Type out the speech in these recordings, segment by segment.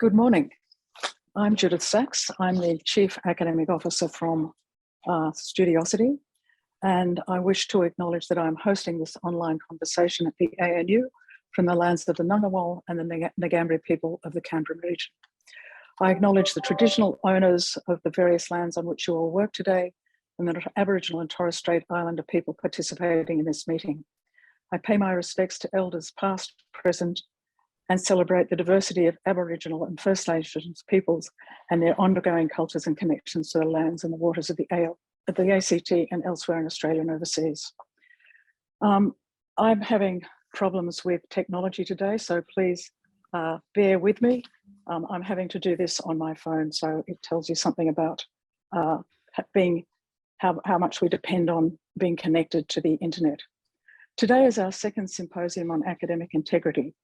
Good morning. I'm Judyth Sachs. I'm the Chief Academic Officer from Studiosity, and I wish to acknowledge that I'm hosting this online conversation at the ANU from the lands of the Ngunnawal and the Ngambri people of the Canberra region. I acknowledge the traditional owners of the various lands on which you all work today and the Aboriginal and Torres Strait Islander people participating in this meeting. I pay my respects to elders past, present, and celebrate the diversity of Aboriginal and First Nations peoples and their ongoing cultures and connections to the lands and the waters of the ACT and elsewhere in Australia and overseas. I'm having problems with technology today, so please bear with me. I'm having to do this on my phone, so it tells you something about how much we depend on being connected to the internet. Today is our second symposium on academic integrity.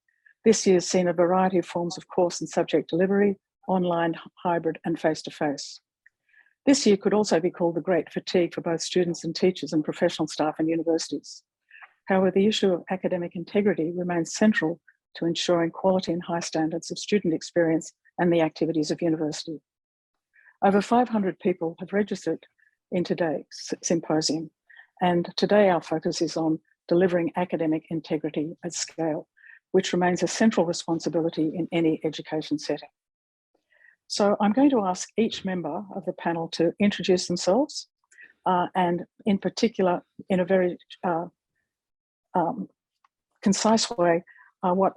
This year's seen a variety of forms of course and subject delivery, online, hybrid, and face-to-face. This year could also be called the Great Fatigue for both students and teachers and professional staff in universities. However, the issue of academic integrity remains central to ensuring quality and high standards of student experience and the activities of university. Over 500 people have registered in today's symposium, and today our focus is on delivering academic integrity at scale, which remains a central responsibility in any education setting. So I'm going to ask each member of the panel to introduce themselves and in particular, in a very concise way, what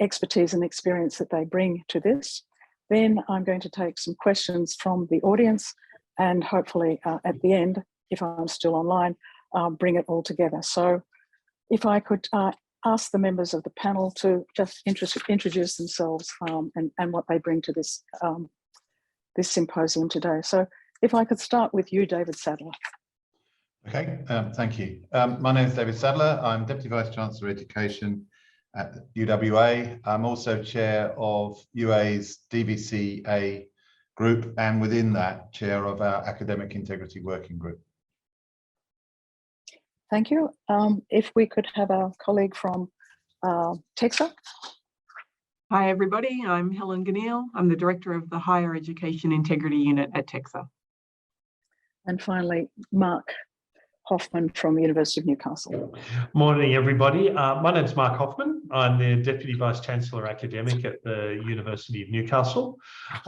expertise and experience that they bring to this. Then I'm going to take some questions from the audience and hopefully at the end, if I'm still online, bring it all together. So if I could ask the members of the panel to just introduce themselves and what they bring to this, this symposium today. So if I could start with you, David Sadler. Okay, thank you. My name is David Sadler. I'm Deputy Vice-Chancellor Education at UWA. I'm also Chair of UA's DVCA group, and within that, Chair of our Academic Integrity Working Group. Thank you. If we could have our colleague from TEQSA. Hi, everybody. I'm Helen Gniel. I'm the Director of the Higher Education Integrity Unit at TEQSA. And finally, Mark Hoffman from the University of Newcastle. Morning, everybody. My name's Mark Hoffman. I'm the Deputy Vice-Chancellor Academic at the University of Newcastle.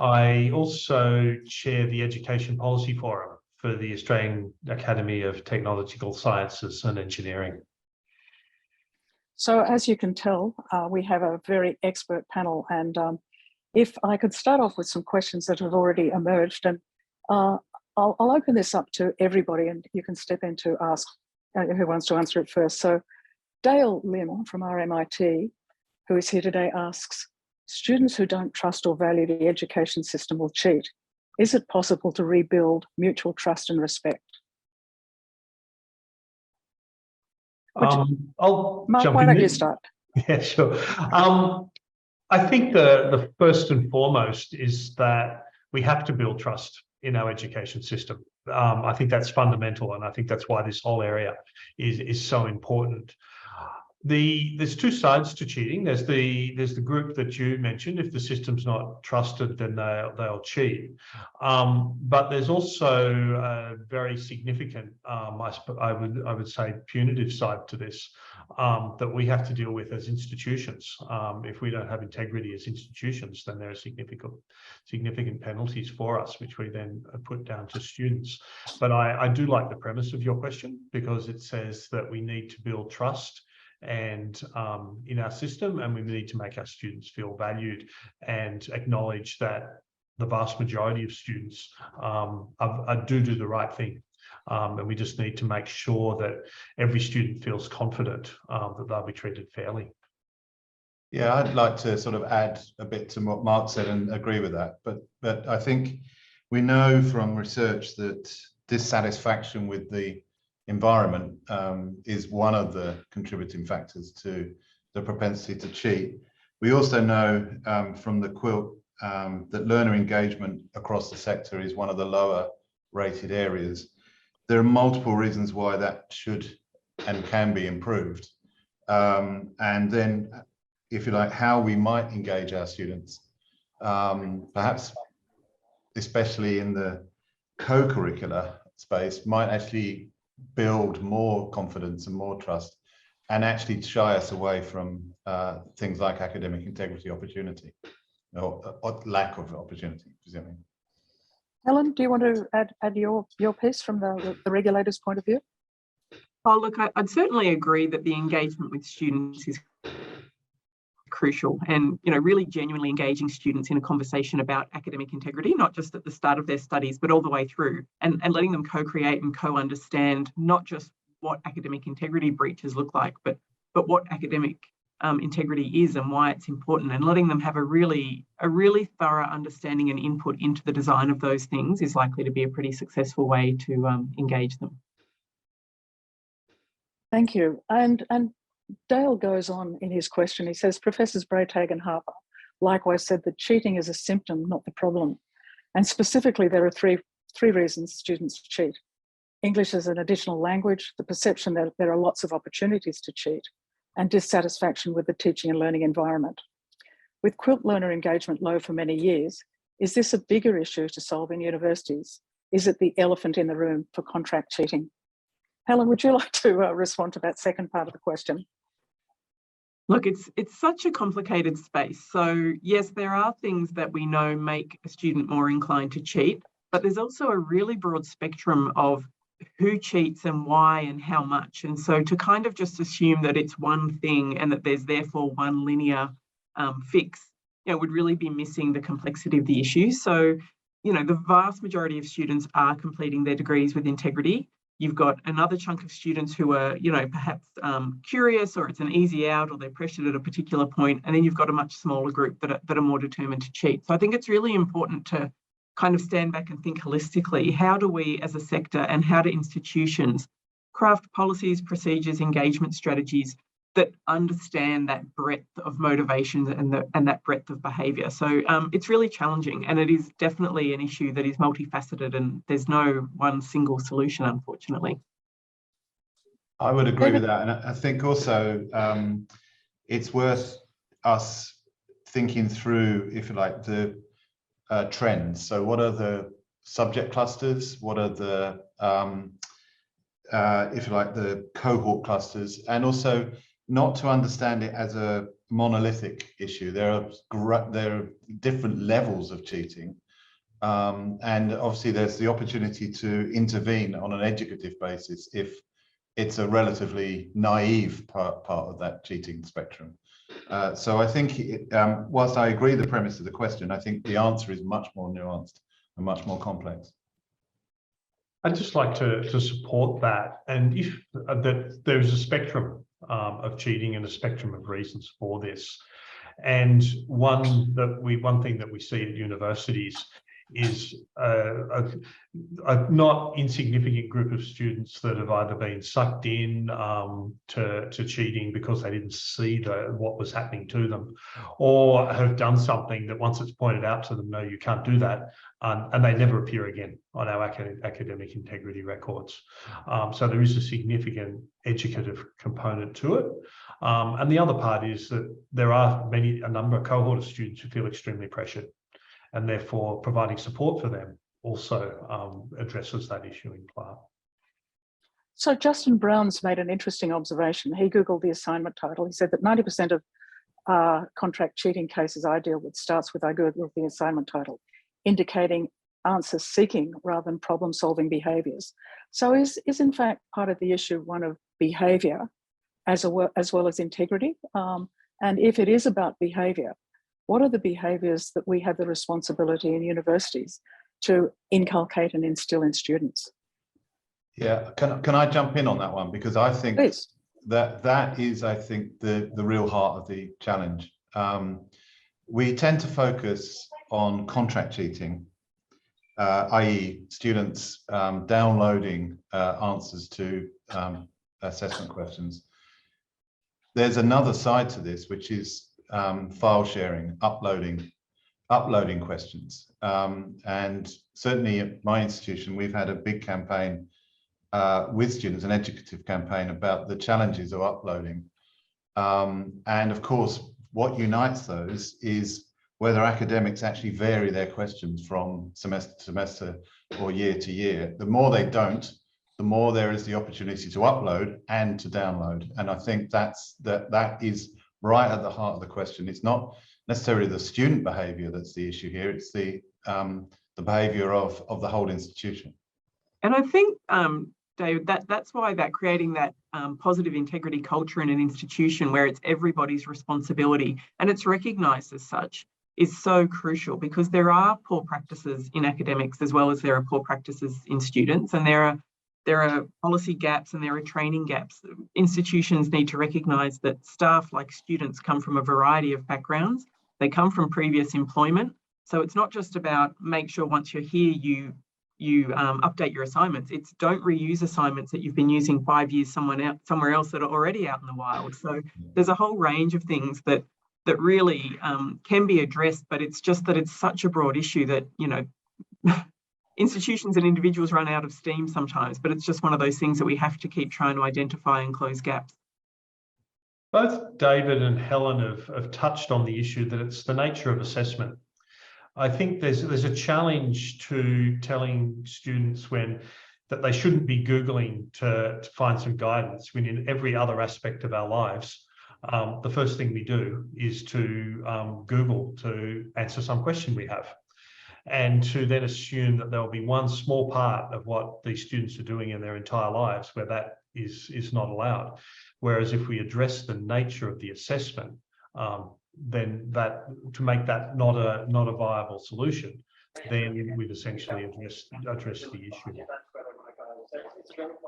I also chair the Education Policy Forum for the Australian Academy of Technological Sciences and Engineering. So as you can tell, we have a very expert panel, and if I could start off with some questions that have already emerged, and I'll open this up to everybody and you can step in to ask who wants to answer it first. So Dale Lim from RMIT, who is here today, asks, students who don't trust or value the education system will cheat. Is it possible to rebuild mutual trust and respect? I'll Mark, jump why in don't there. you start? Yeah, sure. I think the first and foremost is that we have to build trust in our education system. I think that's fundamental, and I think that's why this whole area is so important. There's two sides to cheating. There's the group that you mentioned. If the system's not trusted, then they'll cheat. But there's also a very significant, I would say, punitive side to this that we have to deal with as institutions. If we don't have integrity as institutions, then there are significant penalties for us, which we then put down to students. But I do like the premise of your question, because it says that we need to build trust and in our system, and we need to make our students feel valued and acknowledge that the vast majority of students do the right thing. And we just need to make sure that every student feels confident that they'll be treated fairly. Yeah, I'd like to sort of add a bit to what Mark said and agree with that. But I think we know from research that dissatisfaction with the environment is one of the contributing factors to the propensity to cheat. We also know from the quilt that learner engagement across the sector is one of the lower rated areas. There are multiple reasons why that should and can be improved. And then, if you like, how we might engage our students perhaps especially in the co-curricular space, might actually build more confidence and more trust, and actually shy us away from things like academic integrity opportunity, or lack of opportunity, presumably. Helen, do you want to add your piece from the regulator's point of view? Oh, look, I'd certainly agree that the engagement with students is crucial, and really genuinely engaging students in a conversation about academic integrity, not just at the start of their studies, but all the way through, and letting them co-create and co-understand not just what academic integrity breaches look like, but what academic integrity is and why it's important, and letting them have a really thorough understanding and input into the design of those things is likely to be a pretty successful way to engage them. Thank you. And Dale goes on in his question. He says, Professors Braytag and Harper likewise said that cheating is a symptom, not the problem. And specifically, there are three reasons students cheat. English as an additional language, the perception that there are lots of opportunities to cheat, and dissatisfaction with the teaching and learning environment. With quilt learner engagement low for many years, is this a bigger issue to solve in universities? Is it the elephant in the room for contract cheating? Helen, would you like to respond to that second part of the question? Look, it's such a complicated space. So yes, there are things that we know make a student more inclined to cheat, but there's also a really broad spectrum of who cheats and why and how much. And so to kind of just assume that it's one thing and that there's therefore one linear fix, would really be missing the complexity of the issue. So, the vast majority of students are completing their degrees with integrity. You've got another chunk of students who are, perhaps curious, or it's an easy out, or they're pressured at a particular point. And then you've got a much smaller group that are more determined to cheat. So I think it's really important to kind of stand back and think holistically. How do we as a sector, and how do institutions craft policies, procedures, engagement strategies that understand that breadth of motivations and that breadth of behaviour? So it's really challenging, and it is definitely an issue that is multifaceted, and there's no one single solution, unfortunately. I would agree with that, and I think also it's worth us thinking through, if you like, the trends. So what are the subject clusters? What are the, if you like, the cohort clusters? And also not to understand it as a monolithic issue. There are different levels of cheating. And obviously there's the opportunity to intervene on an educative basis if it's a relatively naive part of that cheating spectrum. So I think, whilst I agree the premise of the question, I think the answer is much more nuanced and much more complex. I'd just like to support that. And if that there's a spectrum of cheating and a spectrum of reasons for this. And one thing that we see at universities is a not insignificant group of students that have either been sucked in to cheating because they didn't see what was happening to them, or have done something that once it's pointed out to them, no, you can't do that, and they never appear again on our academic integrity records. So there is a significant educative component to it. And the other part is that there are a number of cohort of students who feel extremely pressured, and therefore providing support for them also addresses that issue in part. So Justin Brown's made an interesting observation. He Googled the assignment title. He said that 90% of contract cheating cases I deal with starts with I Googled the assignment title, indicating answer seeking rather than problem solving behaviours. So is in fact part of the issue one of behaviour as well as integrity? And if it is about behaviour, what are the behaviours that we have the responsibility in universities to inculcate and instill in students? Yeah, can I jump in on that one? Because I think that is, I think, the real heart of the challenge. We tend to focus on contract cheating, i.e. students downloading answers to assessment questions. There's another side to this, which is file sharing, uploading questions. And certainly at my institution, we've had a big campaign with students, an educative campaign about the challenges of uploading. And of course, what unites those is whether academics actually vary their questions from semester to semester or year to year. The more they don't, the more there is the opportunity to upload and to download. And I think that is right at the heart of the question. It's not necessarily the student behavior that's the issue here, it's the behavior of the whole institution. And I think, David, that's why creating that positive integrity culture in an institution where it's everybody's responsibility and it's recognised as such is so crucial, because there are poor practices in academics as well as there are poor practices in students, and there are policy gaps and there are training gaps. Institutions need to recognise that staff, like students, come from a variety of backgrounds. They come from previous employment. So it's not just about make sure once you're here you update your assignments. It's don't reuse assignments that you've been using 5 years somewhere else that are already out in the wild. So there's a whole range of things that really can be addressed, but it's just that it's such a broad issue that, you know, institutions and individuals run out of steam sometimes, but it's just one of those things that we have to keep trying to identify and close gaps. Both David and Helen have touched on the issue that it's the nature of assessment. I think there's a challenge to telling students that they shouldn't be Googling to find some guidance, when in every other aspect of our lives, the first thing we do is to Google to answer some question we have, and to then assume that there will be one small part of what these students are doing in their entire lives where that is not allowed. Whereas if we address the nature of the assessment, then to make that not a viable solution, then we've essentially addressed the issue.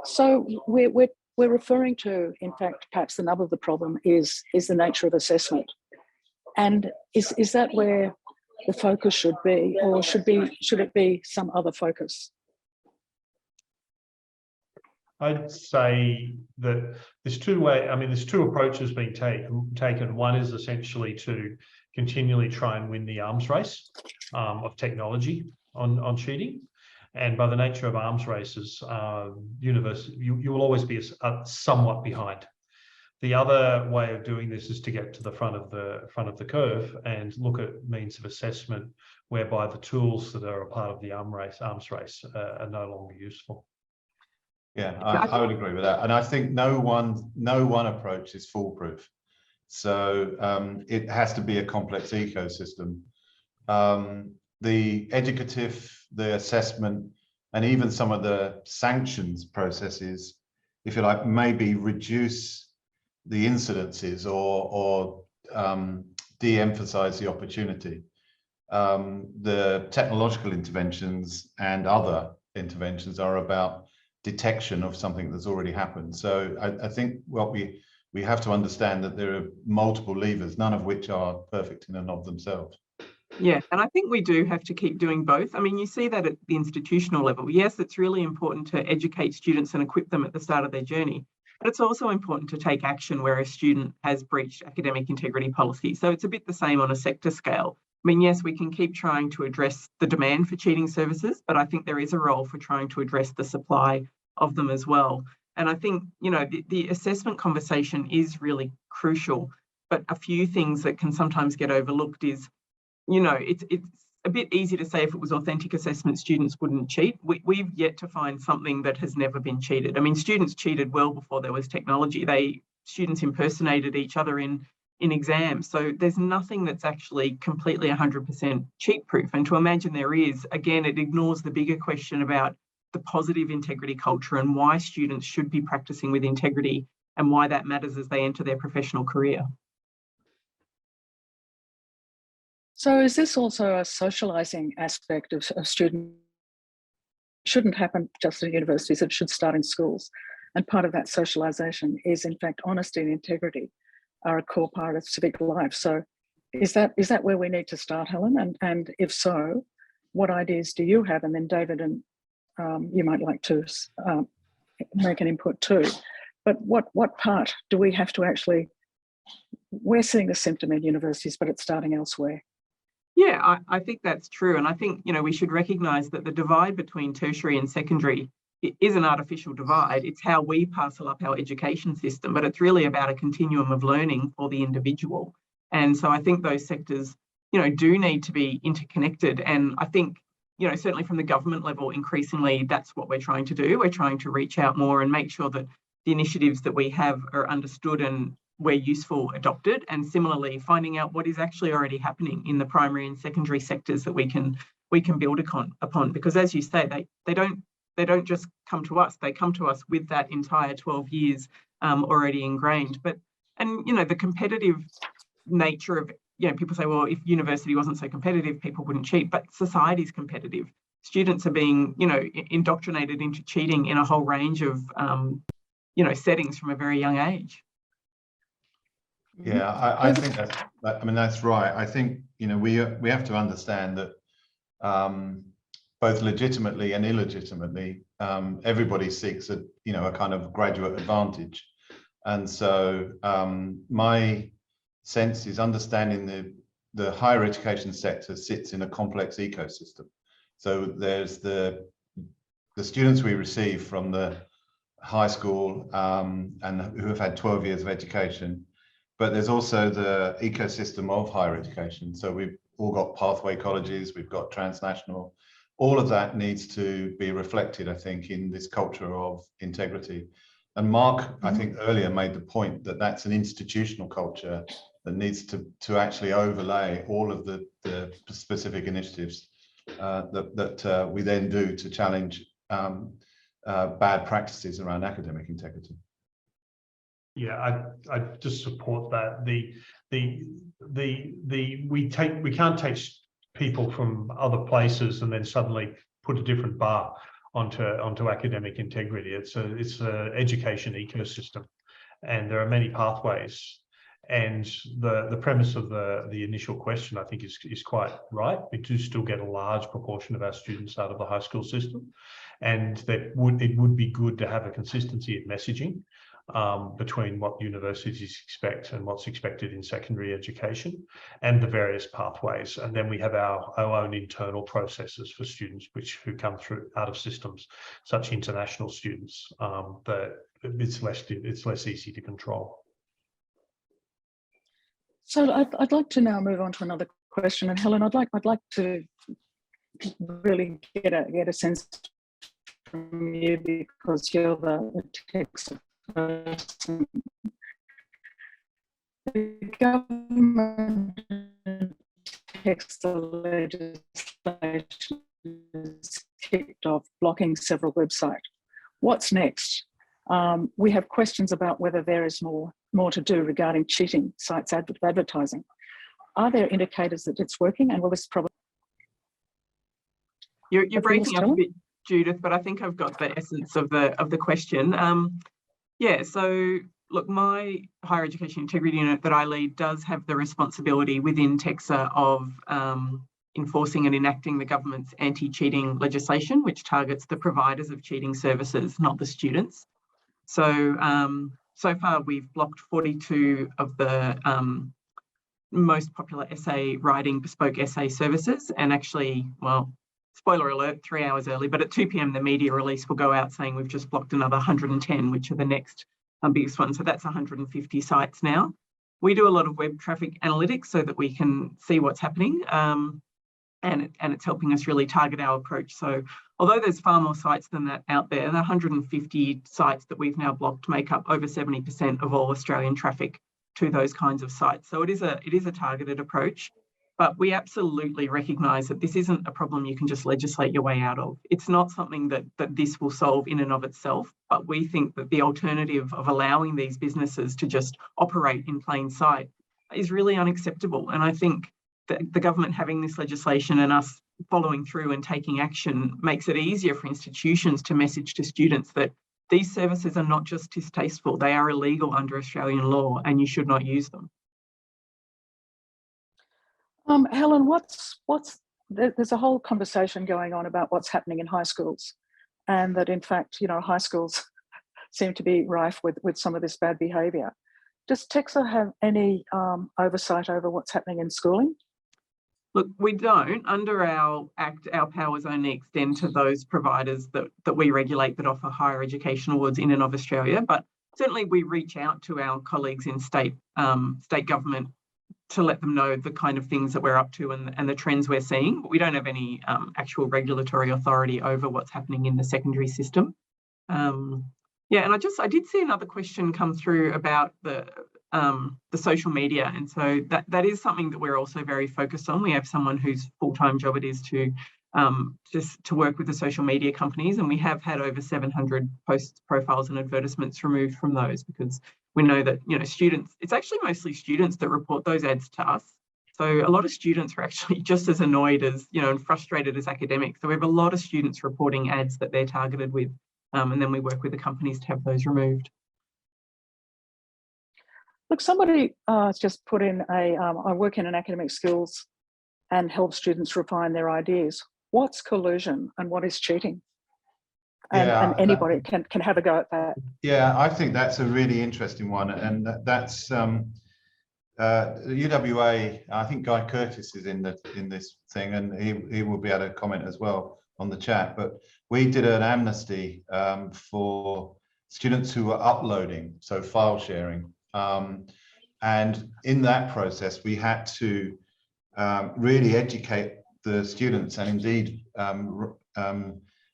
So we're referring to, in fact, perhaps the nub of the problem is the nature of assessment, and is that where the focus should be, or should it be some other focus? I'd say that there's two approaches being taken. One is essentially to continually try and win the arms race of technology on cheating. And by the nature of arms races, you will always be somewhat behind. The other way of doing this is to get to the front of the curve and look at means of assessment whereby the tools that are a part of the arms race are no longer useful. Yeah, I would agree with that, and I think no one approach is foolproof. So it has to be a complex ecosystem. The educative, the assessment, and even some of the sanctions processes, if you like, maybe reduce the incidences or de-emphasize the opportunity. The technological interventions and other interventions are about detection of something that's already happened. So I think what we have to understand that there are multiple levers, none of which are perfect in and of themselves. Yeah, and I think we do have to keep doing both. I mean, you see that at the institutional level. Yes, it's really important to educate students and equip them at the start of their journey, but it's also important to take action where a student has breached academic integrity policy. So it's a bit the same on a sector scale. I mean, yes, we can keep trying to address the demand for cheating services, but I think there is a role for trying to address the supply of them as well. And I think, you know, the assessment conversation is really crucial, but a few things that can sometimes get overlooked is, you know, it's a bit easy to say if it was authentic assessment, students wouldn't cheat. We've yet to find something that has never been cheated. I mean, students cheated well before there was technology. Students impersonated each other in exams. So there's nothing that's actually completely 100% cheat proof. And to imagine there is, again, it ignores the bigger question about the positive integrity culture and why students should be practicing with integrity and why that matters as they enter their professional career. So is this also a socialising aspect of students? It shouldn't happen just at universities, it should start in schools. And part of that socialisation is, in fact, honesty and integrity are a core part of civic life. So is that where we need to start, Helen? And if so, what ideas do you have? And then David, and you might like to make an input too. But what part do we have to actually, we're seeing the symptom in universities, but it's starting elsewhere. Yeah, I think that's true. And I think, you know, we should recognise that the divide between tertiary and secondary is an artificial divide. It's how we parcel up our education system, but it's really about a continuum of learning for the individual. And so I think those sectors, do need to be interconnected. And I think, certainly from the government level, increasingly, that's what we're trying to do. We're trying to reach out more and make sure that the initiatives that we have are understood and where useful, adopted, and similarly finding out what is actually already happening in the primary and secondary sectors that we can build upon. Because as you say, they don't just come to us, they come to us with that entire 12 years already ingrained. And the competitive nature of, people say, well, if university wasn't so competitive, people wouldn't cheat, but society's competitive. Students are being, indoctrinated into cheating in a whole range of, settings from a very young age. Yeah, I think that's right. I think, we have to understand that both legitimately and illegitimately, everybody seeks a kind of graduate advantage. And so my sense is understanding the higher education sector sits in a complex ecosystem. So there's the students we receive from the high school and who have had 12 years of education, but there's also the ecosystem of higher education. So we've all got pathway colleges, we've got Transnational. All of that needs to be reflected, I think, in this culture of integrity. And Mark, I think earlier made the point that that's an institutional culture that needs to actually overlay all of the specific initiatives that we then do to challenge bad practices around academic integrity. Yeah, I just support that. We can't take people from other places and then suddenly put a different bar onto academic integrity. It's a education ecosystem, and there are many pathways. And the premise of the initial question, I think, is quite right. We do still get a large proportion of our students out of the high school system, and it would be good to have a consistency in messaging between what universities expect and what's expected in secondary education and the various pathways. And then we have our own internal processes for students who come through out of systems, such international students, that it's less easy to control. So I'd like to now move on to another question. And Helen, I'd like to really get a sense from you, because you're the TEQSA person. The government TEQSA legislation has kicked off blocking several websites. What's next? We have questions about whether there is more to do regarding cheating sites advertising. Are there indicators that it's working, and will this probably? You're breaking up a bit, Judyth, but I think I've got the essence of the question. So look, my higher education integrity unit that I lead does have the responsibility within TEQSA of enforcing and enacting the government's anti-cheating legislation, which targets the providers of cheating services, not the students. So so far we've blocked 42 of the most popular essay writing bespoke essay services, and actually, well, spoiler alert, 3 hours early, but at 2 p.m. the media release will go out saying we've just blocked another 110, which are the next biggest one. So that's 150 sites now. We do a lot of web traffic analytics so that we can see what's happening, and it's helping us really target our approach. So although there's far more sites than that out there, the 150 sites that we've now blocked make up over 70% of all Australian traffic to those kinds of sites. So it is a targeted approach, but we absolutely recognise that this isn't a problem you can just legislate your way out of. It's not something that this will solve in and of itself, but we think that the alternative of allowing these businesses to just operate in plain sight is really unacceptable. And I think that the government having this legislation and us following through and taking action makes it easier for institutions to message to students that these services are not just distasteful, they are illegal under Australian law and you should not use them. Helen, there's a whole conversation going on about what's happening in high schools, and that in fact, high schools seem to be rife with some of this bad behaviour. Does TEQSA have any oversight over what's happening in schooling? Look, we don't. Under our Act, our powers only extend to those providers that we regulate that offer higher education awards in and of Australia. But certainly we reach out to our colleagues in state government let them know the kind of things that we're up to and the trends we're seeing. But we don't have any actual regulatory authority over what's happening in the secondary system. Yeah, and I did see another question come through about the social media, and so that is something that we're also very focused on. We have someone whose full-time job it is to just to work with the social media companies, and we have had over 700 posts, profiles and advertisements removed from those, because we know that, you know, students, it's actually mostly students that report those ads to us. So a lot of students are actually just as annoyed as, you know, and frustrated as academics. So we have a lot of students reporting ads that they're targeted with, and then we work with the companies to have those removed. Look, somebody just put in I work in an academic skills and help students refine their ideas. What's collusion and what is cheating? And anybody can have a go at that. Yeah, I think that's a really interesting one, and that's UWA. I think Guy Curtis is in this thing, and he will be able to comment as well on the chat. But we did an amnesty for students who were uploading, so file sharing, and in that process we had to really educate the students and indeed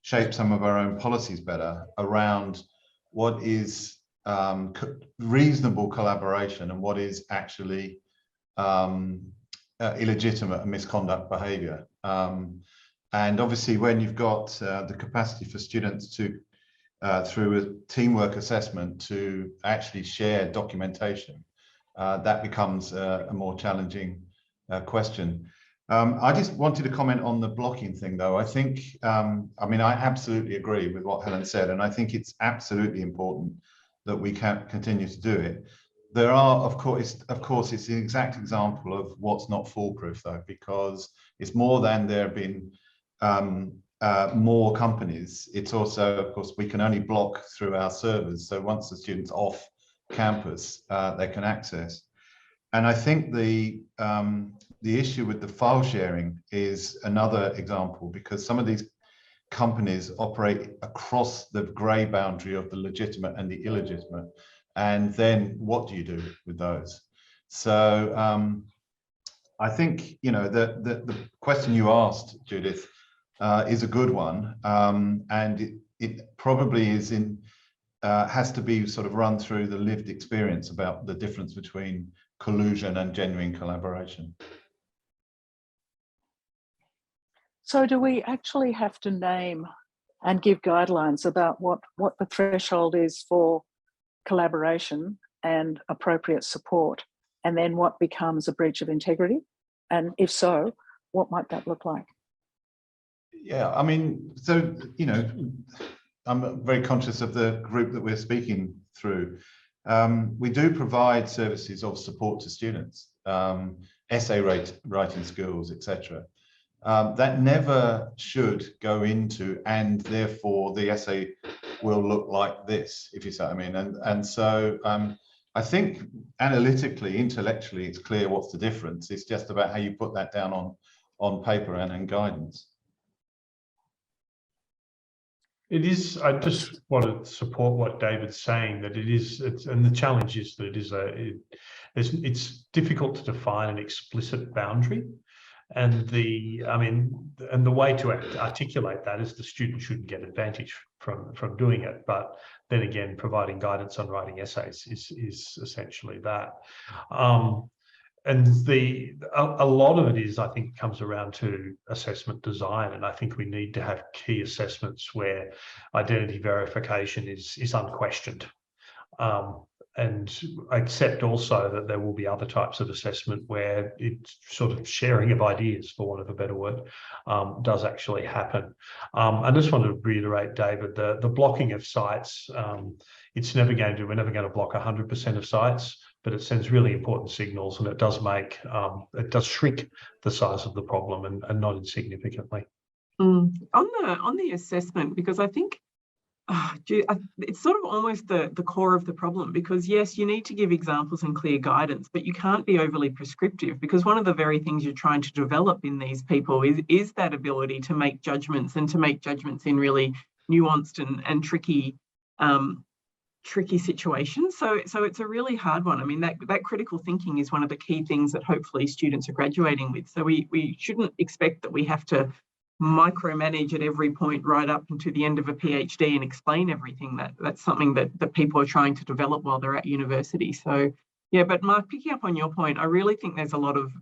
shape some of our own policies better around what is reasonable collaboration and what is actually illegitimate and misconduct behavior. And obviously when you've got the capacity for students to, through a teamwork assessment, to actually share documentation, that becomes a more challenging question. I just wanted to comment on the blocking thing, though. I think, I mean, I absolutely agree with what Helen said, and I think it's absolutely important that we can continue to do it. There are, of course, it's the exact example of what's not foolproof, though, because it's more than there have been more companies. It's also, of course, we can only block through our servers. So once the student's off campus, they can access. And I think the issue with the file sharing is another example, because some of these companies operate across the grey boundary of the legitimate and the illegitimate. And then what do you do with those? So I think, you know, the question you asked, Judyth, is a good one. And it probably is has to be sort of run through the lived experience about the difference between collusion and genuine collaboration. So do we actually have to name and give guidelines about what the threshold is for collaboration and appropriate support, and then what becomes a breach of integrity? And if so, what might that look like? Yeah, I mean, so, you know, I'm very conscious of the group that we're speaking through. We do provide services of support to students, essay writing skills, etc. That never should go into, and therefore the essay will look like this, if you see what I mean. And so I think analytically, intellectually, it's clear what's the difference. It's just about how you put that down on paper and in guidance. It is. I just want to support what David's saying, that and the challenge is that it's difficult to define an explicit boundary, and the way to articulate that is the student shouldn't get advantage from doing it. But then again, providing guidance on writing essays is essentially that. And a lot of it is, I think, comes around to assessment design, and I think we need to have key assessments where identity verification is unquestioned, and accept also that there will be other types of assessment where it's sort of sharing of ideas, for want of a better word, does actually happen. I just want to reiterate, David, the blocking of sites. We're never going to block 100% of sites, but it sends really important signals, and it does shrink the size of the problem, and not insignificantly. On the assessment, because I think it's sort of almost the core of the problem, because yes, you need to give examples and clear guidance, but you can't be overly prescriptive, because one of the very things you're trying to develop in these people is that ability to make judgments, and to make judgments in really nuanced and tricky tricky situation. So it's a really hard one. I mean, that critical thinking is one of the key things that hopefully students are graduating with. So we shouldn't expect that we have to micromanage at every point right up into the end of a PhD and explain everything. That's something that people are trying to develop while they're at university. So yeah, but Mark, picking up on your point, I really think there's a lot of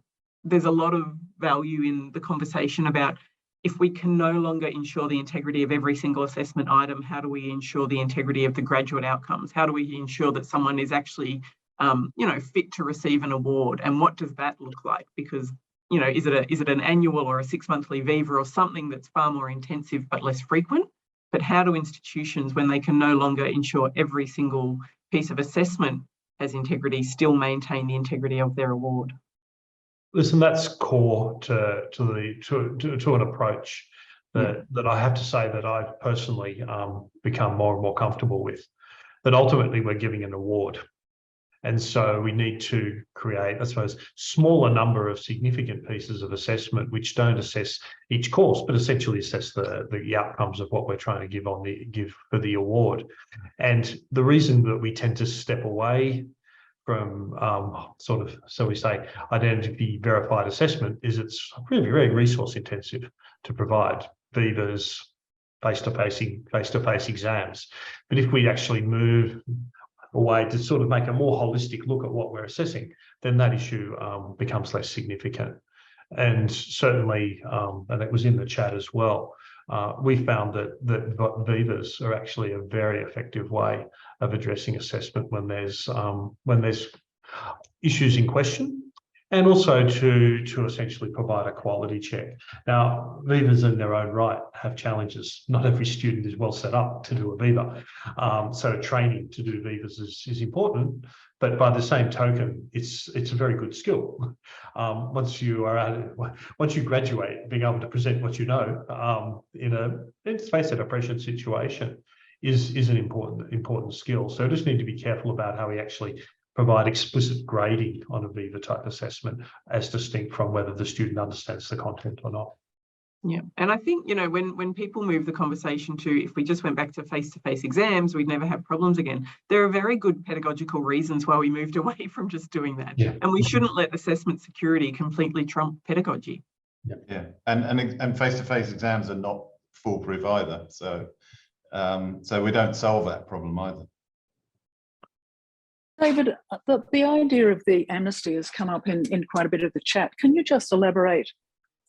value in the conversation about, if we can no longer ensure the integrity of every single assessment item, how do we ensure the integrity of the graduate outcomes? How do we ensure that someone is actually, fit to receive an award? And what does that look like? Because, is it an annual or a 6-monthly viva or something that's far more intensive but less frequent? But how do institutions, when they can no longer ensure every single piece of assessment has integrity, still maintain the integrity of their award? Listen, that's core to an approach that I have to say that I've personally become more and more comfortable with. That ultimately we're giving an award, and so we need to create, I suppose, smaller number of significant pieces of assessment which don't assess each course, but essentially assess the outcomes of what we're trying to give for the award. And the reason that we tend to step away from so we say identity verified assessment is it's really very resource intensive to provide vivas, face-to-face exams. But if we actually move away to sort of make a more holistic look at what we're assessing, then that issue becomes less significant. And certainly, and it was in the chat as well, we found that vivas are actually a very effective way of addressing assessment when there's issues in question, and also to essentially provide a quality check. Now, vivas in their own right have challenges. Not every student is well set up to do a viva, so training to do vivas is important. But by the same token, it's a very good skill. Once you graduate, being able to present what you know let's face it, a pressured situation is an important skill. So we just need to be careful about how we actually provide explicit grading on a viva type assessment, as distinct from whether the student understands the content or not. Yeah, and I think, when people move the conversation to, if we just went back to face-to-face exams, we'd never have problems again. There are very good pedagogical reasons why we moved away from just doing that. Yeah. And we shouldn't let assessment security completely trump pedagogy. Yeah, and face-to-face exams are not foolproof either. So we don't solve that problem either. David, the idea of the amnesty has come up in quite a bit of the chat. Can you just elaborate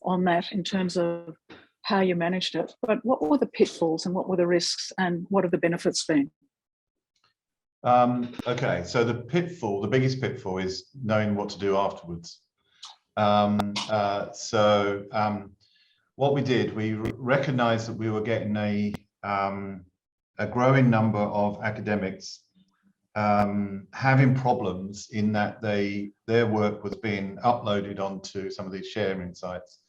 on that in terms of how you managed it? But what were the pitfalls and what were the risks, and what have the benefits been? Okay, so the biggest pitfall is knowing what to do afterwards. What we did, we recognized that we were getting a growing number of academics having problems in that their work was being uploaded onto some of these sharing sites,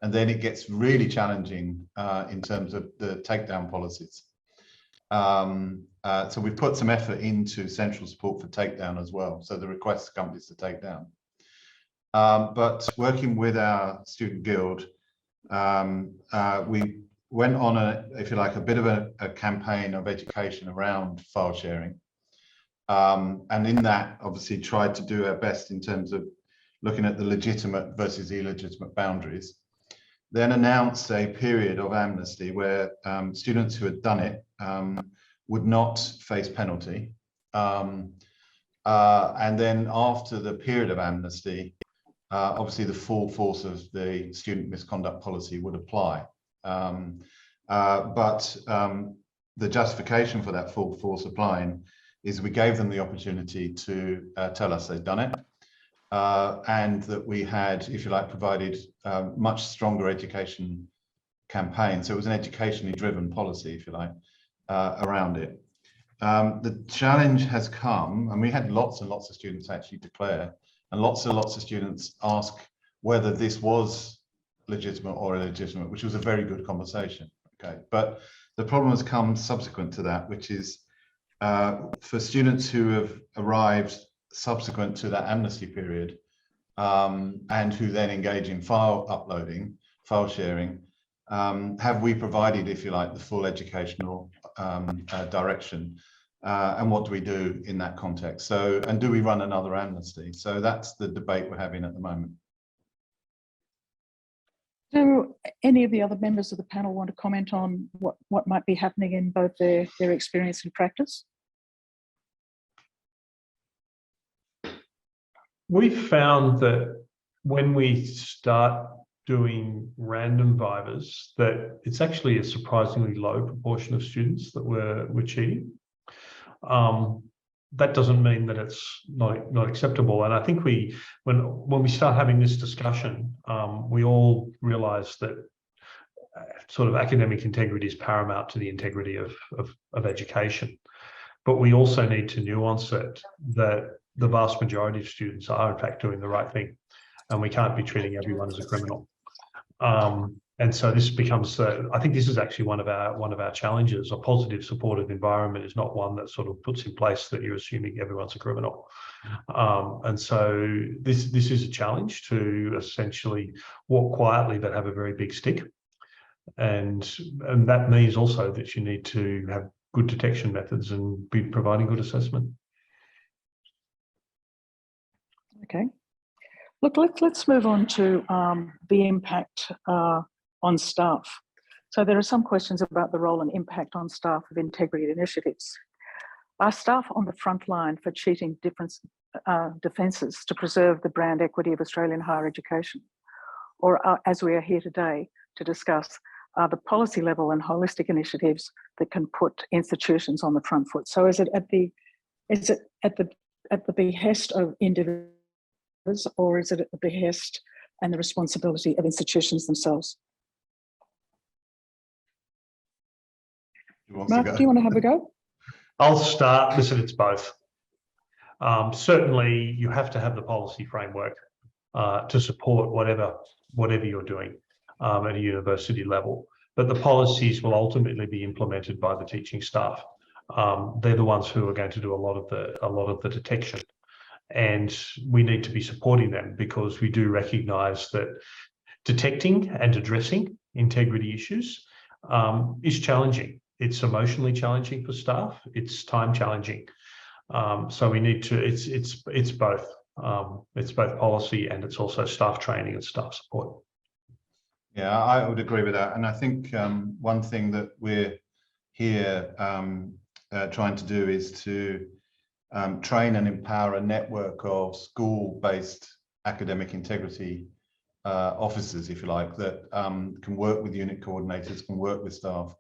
and then it gets really challenging in terms of the takedown policies. So we put some effort into central support for takedown as well, so the request to companies to take down. But working with our student guild, we went on a bit of a campaign of education around file sharing. And in that, obviously, tried to do our best in terms of looking at the legitimate versus illegitimate boundaries. Then announced a period of amnesty where students who had done it would not face penalty. And then after the period of amnesty, obviously the full force of the student misconduct policy would apply. But the justification for that full force applying is we gave them the opportunity to tell us they'd done it, and that we had, if you like, provided much stronger education campaign. So it was an educationally driven policy, if you like, around it. The challenge has come, and we had lots and lots of students actually declare, and lots of students ask whether this was legitimate or illegitimate, which was a very good conversation. Okay, but the problem has come subsequent to that, which is for students who have arrived subsequent to that amnesty period, and who then engage in file uploading, file sharing, have we provided, if you like, the full educational direction And what do we do in that context? So, and do we run another amnesty? So that's the debate we're having at the moment. Do any of the other members of the panel want to comment on what might be happening in both their experience and practice? We found that when we start doing random vivas, that it's actually a surprisingly low proportion of students that were cheating. That doesn't mean that it's not acceptable. And I think when we start having this discussion, we all realise that sort of academic integrity is paramount to the integrity of education. But we also need to nuance it that the vast majority of students are in fact doing the right thing, and we can't be treating everyone as a criminal. And so this becomes, I think this is actually one of our challenges. A positive, supportive environment is not one that sort of puts in place that you're assuming everyone's a criminal. And so this is a challenge to essentially walk quietly but have a very big stick. And that means also that you need to have good detection methods and be providing good assessment. Okay. Look, let's move on to the impact on staff. So there are some questions about the role and impact on staff of integrity initiatives. Are staff on the front line for cheating defences to preserve the brand equity of Australian higher education? Or as we are here today to discuss, are the policy level and holistic initiatives that can put institutions on the front foot? So is it at the behest of individuals, or is it at the behest and the responsibility of institutions themselves? Mark, do you want to have a go? I'll start. Listen, it's both. Certainly, you have to have the policy framework to support whatever you're doing at a university level. But the policies will ultimately be implemented by the teaching staff. They're the ones who are going to do a lot of the detection. And we need to be supporting them because we do recognise that detecting and addressing integrity issues is challenging. It's emotionally challenging for staff. It's time challenging. So we need to. It's both. It's both policy and it's also staff training and staff support. Yeah, I would agree with that. And I think one thing that we're here trying to do is to train and empower a network of school-based academic integrity officers, if you like, that can work with unit coordinators, can work with staff.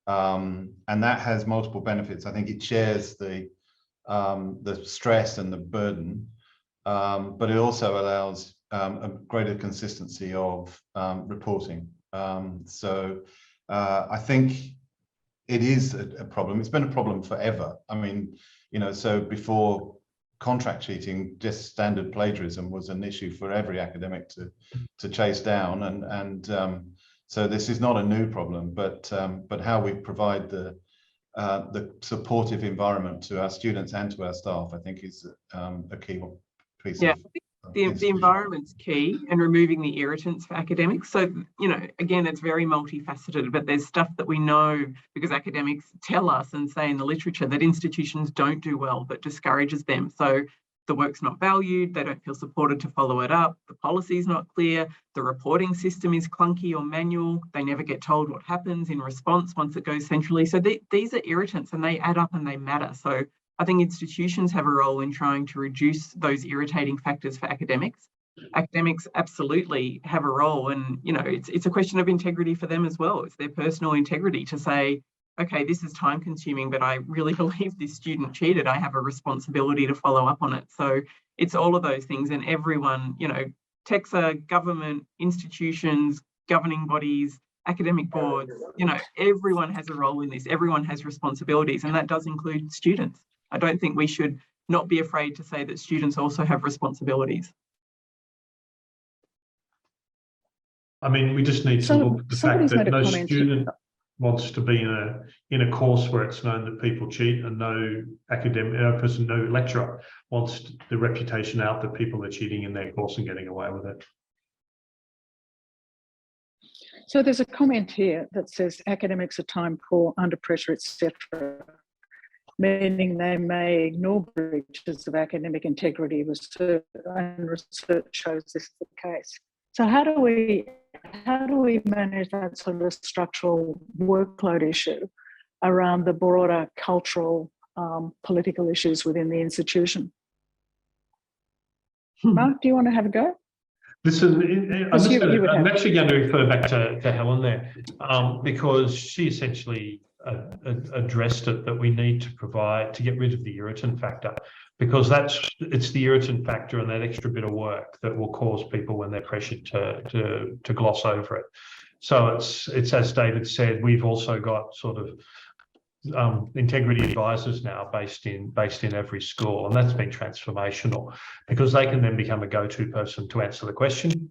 And that has multiple benefits. I think it shares the stress and the burden, but it also allows a greater consistency of reporting. So I think it is a problem. It's been a problem forever. I mean, you know, so before contract cheating, just standard plagiarism was an issue for every academic to chase down, and so this is not a new problem, but how we provide the supportive environment to our students and to our staff, I think, is a key piece. Yeah, the environment's key, and removing the irritants for academics. So, you know, again, it's very multifaceted, but there's stuff that we know because academics tell us and say in the literature that institutions don't do well, that discourages them. So the work's not valued, they don't feel supported to follow it up, the policy's not clear, the reporting system is clunky or manual, they never get told what happens in response once it goes centrally. So these are irritants and they add up and they matter. So I think institutions have a role in trying to reduce those irritating factors for academics. Academics absolutely have a role, and you know, it's a question of integrity for them as well. It's their personal integrity to say, okay, this is time consuming, but I really believe this student cheated. I have a responsibility to follow up on it. So it's all of those things, and everyone, you know, TEQSA, government, institutions, governing bodies, academic boards, you know, everyone has a role in this. Everyone has responsibilities, and that does include students. I don't think we should not be afraid to say that students also have responsibilities. I mean, we just need to look at the fact that no student wants to be in a course where it's known that people cheat, and no lecturer wants the reputation out that people are cheating in their course and getting away with it. So there's a comment here that says academics are time poor, under pressure, etc. meaning they may ignore breaches of academic integrity, and research shows this is the case. So how do we manage that sort of structural workload issue around the broader cultural, political issues within the institution? Mark, do you want to have a go? I'm actually going to refer back to Helen there, because she essentially addressed it, that we need to get rid of the irritant factor, because it's the irritant factor and that extra bit of work that will cause people, when they're pressured, to gloss over it. So it's as David said, we've also got sort of integrity advisors now based in every school, and that's been transformational, because they can then become a go-to person to answer the question,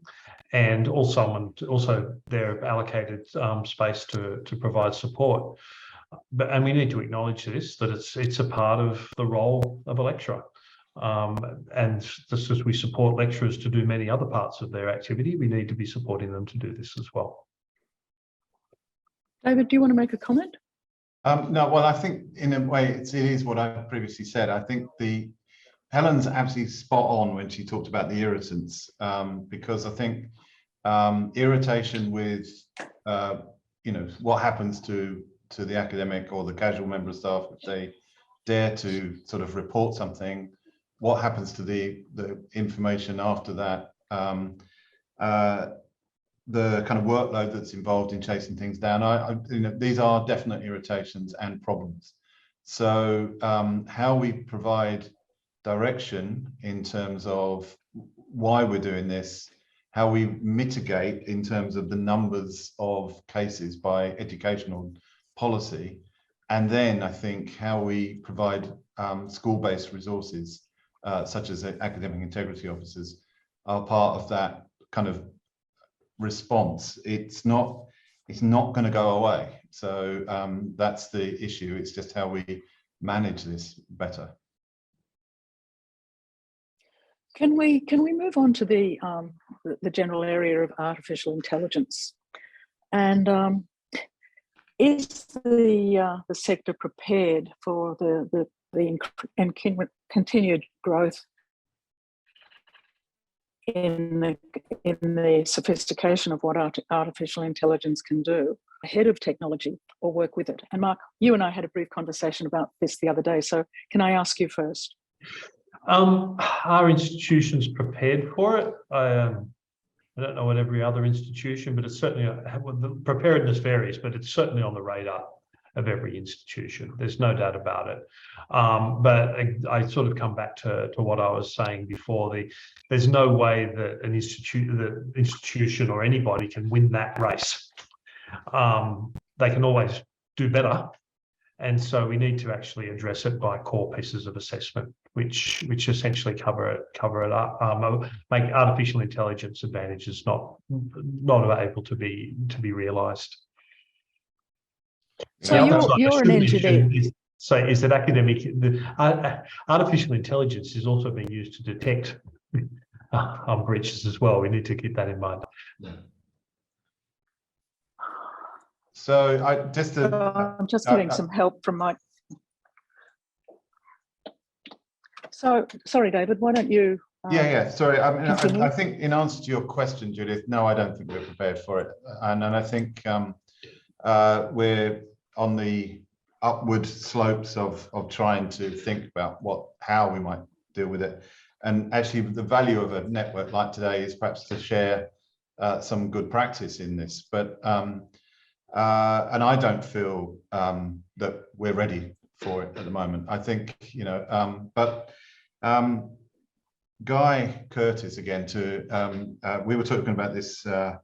and also they're allocated space to provide support. And we need to acknowledge this, that it's a part of the role of a lecturer. And just as we support lecturers to do many other parts of their activity, we need to be supporting them to do this as well. David, do you want to make a comment? No, well, I think in a way it is what I previously said. I think Helen's absolutely spot on when she talked about the irritants, because I think irritation with what happens to the academic or the casual member of staff if they dare to sort of report something, what happens to the information after that, the kind of workload that's involved in chasing things down. These are definite irritations and problems. So how we provide direction in terms of why we're doing this, how we mitigate in terms of the numbers of cases by educational policy, and then I think how we provide school-based resources such as academic integrity officers are part of that kind of response. It's not going to go away. So that's the issue. It's just how we manage this better. Can we move on to the general area of artificial intelligence? And is the sector prepared for the continued growth in the sophistication of what artificial intelligence can do, ahead of technology or work with it? And Mark, you and I had a brief conversation about this the other day, so can I ask you first? Are institutions prepared for it? I don't know what every other institution, but it's certainly, the preparedness varies, but it's certainly on the radar of every institution. There's no doubt about it. But I sort of come back to what I was saying before. There's no way that an institution or anybody can win that race. They can always do better. And so we need to actually address it by core pieces of assessment, which essentially cover it up, make artificial intelligence advantages not able to be realised. So you're an engineer. Is that artificial intelligence is also being used to detect breaches as well. We need to keep that in mind. Yeah. So I'm just getting some help from my. So sorry, David. Why don't you? Yeah. Sorry. I think in answer to your question, Judyth, no, I don't think we're prepared for it, and I think we're on the upward slopes of trying to think about how we might deal with it. And actually, the value of a network like today is perhaps to share some good practice in this, but. And I don't feel that we're ready for it at the moment. I think, but Guy Curtis, again, we were talking about this the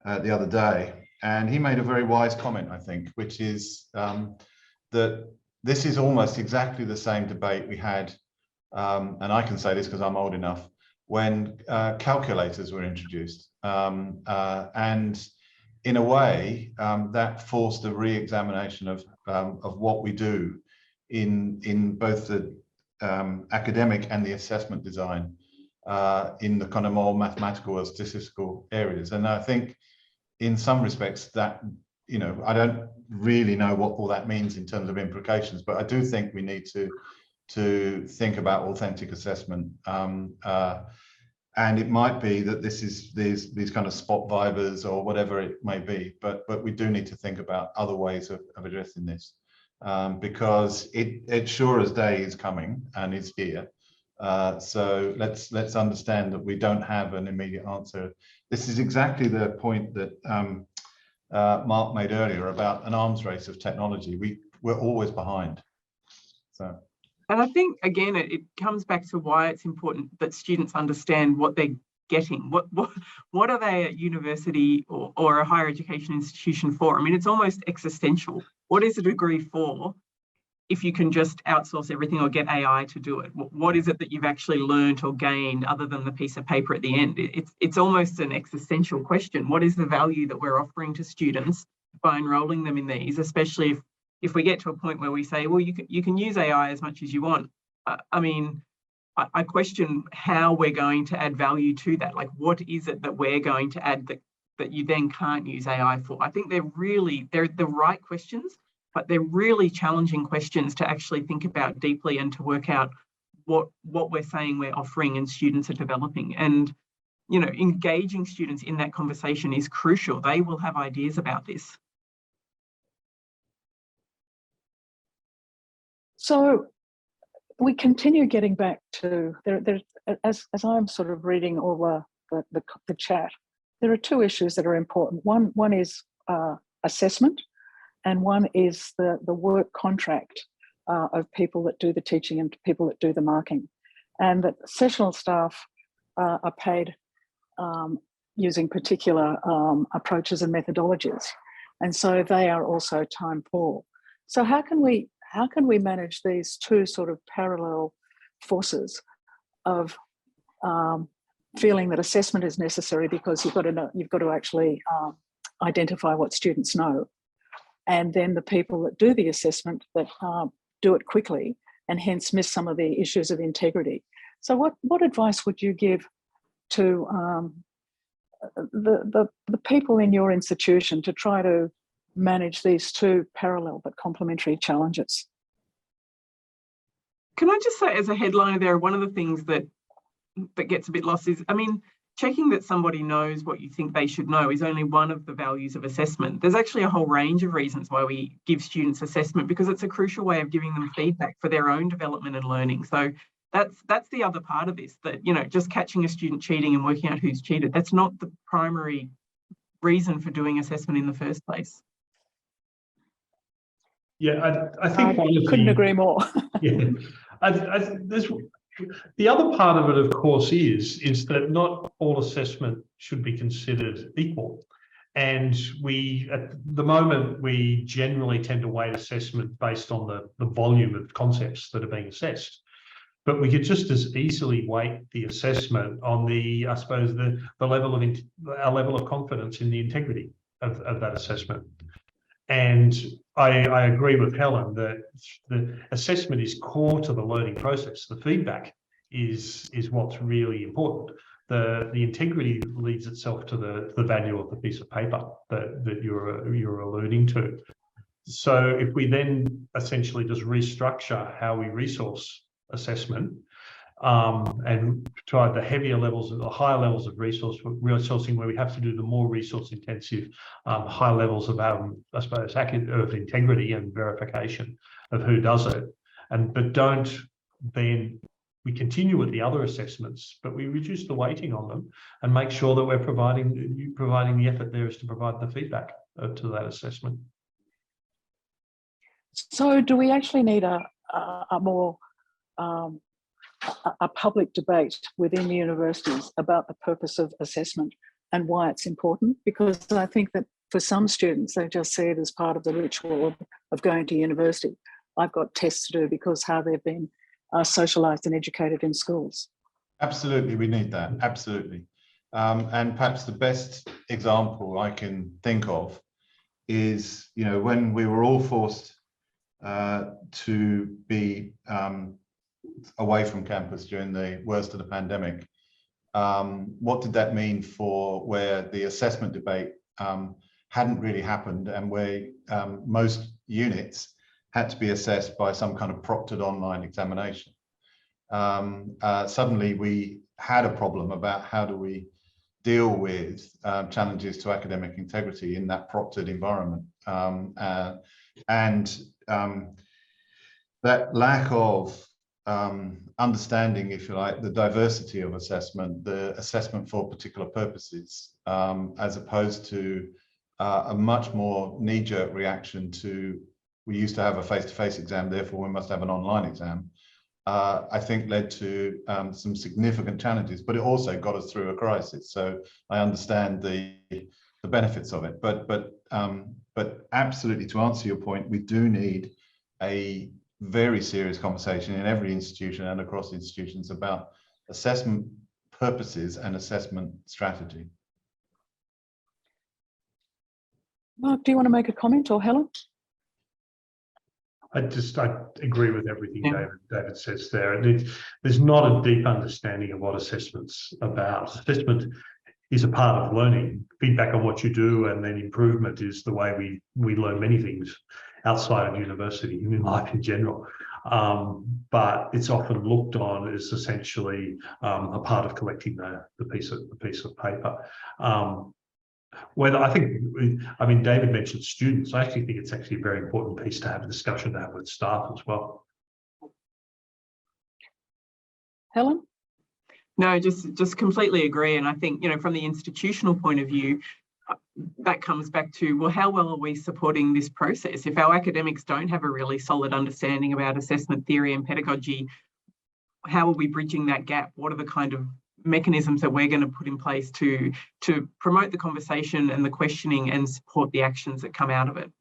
other day, and he made a very wise comment, I think, which is that this is almost exactly the same debate we had, and I can say this because I'm old enough, when calculators were introduced. And in a way, that forced a re-examination of what we do in both the academic and the assessment design in the kind of more mathematical or statistical areas. And I think in some respects that you know, I don't really know what all that means in terms of implications, but I do think we need to think about authentic assessment. And it might be that this is these kind of spot vibers or whatever it may be, but we do need to think about other ways of addressing this, because it sure as day is coming and is here. So let's understand that we don't have an immediate answer. This is exactly the point that Mark made earlier about an arms race of technology. We're always behind. So. And I think, again, it comes back to why it's important that students understand what they're getting. What are they at university or a higher education institution for? I mean, it's almost existential. What is a degree for if you can just outsource everything or get AI to do it? What is it that you've actually learned or gained other than the piece of paper at the end? It's almost an existential question. What is the value that we're offering to students by enrolling them in these, especially if we get to a point where we say, well, you can use AI as much as you want. I mean, I question how we're going to add value to that. Like, what is it that we're going to add that you then can't use AI for? I think they're the right questions, but they're really challenging questions to actually think about deeply and to work out what we're saying we're offering and students are developing. And, you know, engaging students in that conversation is crucial. They will have ideas about this. So we continue getting back to as I'm sort of reading all the chat, there are two issues that are important. One is assessment, and one is the work contract of people that do the teaching and people that do the marking, and that sessional staff are paid using particular approaches and methodologies, and so they are also time poor. So how can we manage these two sort of parallel forces of feeling that assessment is necessary because you've got to actually identify what students know, and then the people that do the assessment that do it quickly and hence miss some of the issues of integrity. So what advice would you give to the people in your institution to try to manage these two parallel but complementary challenges? Can I just say, as a headliner there, one of the things that gets a bit lost is, I mean, checking that somebody knows what you think they should know is only one of the values of assessment. There's actually a whole range of reasons why we give students assessment, because it's a crucial way of giving them feedback for their own development and learning. So that's the other part of this, that, you know, just catching a student cheating and working out who's cheated, that's not the primary reason for doing assessment in the first place. Yeah, I think I couldn't agree more. Yeah, the other part of it, of course, is that not all assessment should be considered equal. And at the moment, we generally tend to weight assessment based on the volume of concepts that are being assessed. But we could just as easily weight the assessment on I suppose, our level of confidence in the integrity of that assessment. And I agree with Helen that the assessment is core to the learning process. The feedback is what's really important. The integrity leads itself to the value of the piece of paper that you're alluding to. So if we then essentially just restructure how we resource assessment, and try the higher levels of resourcing, where we have to do the more resource intensive high levels of I suppose of integrity and verification of who does it, but don't then we continue with the other assessments, but we reduce the weighting on them and make sure that we're providing the effort there is to provide the feedback to that assessment. So do we actually need a more a public debate within the universities about the purpose of assessment and why it's important? Because I think that for some students, they just see it as part of the ritual of going to university. I've got tests to do because how they've been socialised and educated in schools. Absolutely, we need that, absolutely. And perhaps the best example I can think of is, you know, when we were all forced to be away from campus during the worst of the pandemic. What did that mean for where the assessment debate hadn't really happened, and where most units had to be assessed by some kind of proctored online examination. Suddenly we had a problem about how do we deal with challenges to academic integrity in that proctored environment. That lack of understanding, if you like, the diversity of assessment, the assessment for particular purposes, as opposed to a much more knee-jerk reaction to, we used to have a face-to-face exam, therefore we must have an online exam, I think led to some significant challenges, but it also got us through a crisis. So I understand the benefits of it, but absolutely, to answer your point, we do need a very serious conversation in every institution and across institutions about assessment purposes and assessment strategy. Mark, do you want to make a comment, or Helen? I agree with everything David says there. And there's not a deep understanding of what assessment's about. Assessment is a part of learning. Feedback on what you do and then improvement is the way we learn many things outside of university and in life in general. But it's often looked on as essentially a part of collecting the piece of paper. Whether I mean, David mentioned students. I actually think it's actually a very important piece to have a discussion to have with staff as well. Helen? No, just completely agree. And I think, you know, from the institutional point of view, that comes back to, well, how well are we supporting this process? If our academics don't have a really solid understanding about assessment theory and pedagogy, how are we bridging that gap? What are the kind of mechanisms that we're going to put in place to promote the conversation and the questioning and support the actions that come out of it?